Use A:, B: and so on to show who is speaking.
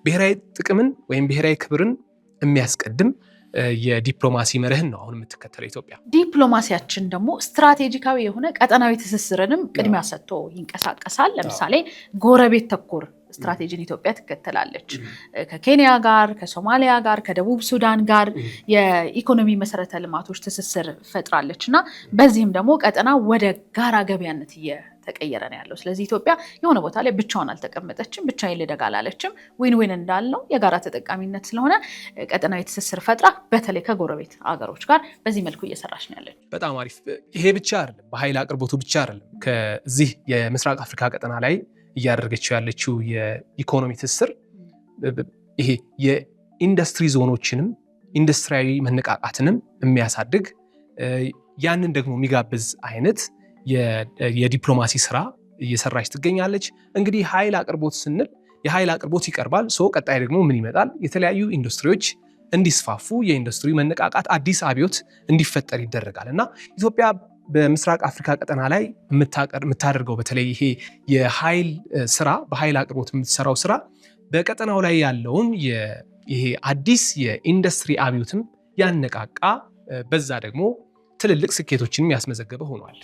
A: ብሔራዊ ጥቅምን ወይም ብሔራዊ ክብርን የሚያስቀድም የዲፕሎማሲ መርህን ነው አሁን የምትከተለው ኢትዮጵያ።
B: ዲፕሎማሲያችን ደግሞ ስትራቴጂካዊ የሆነ ቀጠናዊ ትስስርንም ቅድሚያ ሰጥቶ ይንቀሳቀሳል። ለምሳሌ ጎረቤት ተኮር ስትራቴጂን ኢትዮጵያ ትከተላለች። ከኬንያ ጋር፣ ከሶማሊያ ጋር፣ ከደቡብ ሱዳን ጋር የኢኮኖሚ መሰረተ ልማቶች ትስስር ፈጥራለች እና በዚህም ደግሞ ቀጠና ወደ ጋራ ገበያነት እየተቀየረ ነው ያለው። ስለዚህ ኢትዮጵያ የሆነ ቦታ ላይ ብቻዋን አልተቀመጠችም፣ ብቻዬን ልደግ አላለችም። ዊን ዊን እንዳልነው የጋራ ተጠቃሚነት ስለሆነ ቀጠናዊ ትስስር ፈጥራ በተለይ ከጎረቤት አገሮች ጋር በዚህ መልኩ እየሰራች ነው ያለች።
A: በጣም አሪፍ። ይሄ ብቻ አይደለም፣ በኃይል አቅርቦቱ ብቻ አይደለም። ከዚህ የምስራቅ አፍሪካ ቀጠና ላይ እያደረገችው ያለችው የኢኮኖሚ ትስስር ይሄ የኢንዱስትሪ ዞኖችንም ኢንዱስትሪያዊ መነቃቃትንም የሚያሳድግ ያንን ደግሞ የሚጋብዝ አይነት የዲፕሎማሲ ስራ እየሰራች ትገኛለች። እንግዲህ ኃይል አቅርቦት ስንል የኃይል አቅርቦት ይቀርባል። ቀጣይ ደግሞ ምን ይመጣል? የተለያዩ ኢንዱስትሪዎች እንዲስፋፉ የኢንዱስትሪ መነቃቃት አዲስ አብዮት እንዲፈጠር ይደረጋል እና ኢትዮጵያ በምስራቅ አፍሪካ ቀጠና ላይ የምታደርገው በተለይ ይሄ የኃይል ስራ በኃይል አቅርቦት የምትሰራው ስራ በቀጠናው ላይ ያለውን ይሄ አዲስ የኢንዱስትሪ አብዮትም ያነቃቃ በዛ ደግሞ ትልልቅ ስኬቶችንም ያስመዘገበ ሆኗል።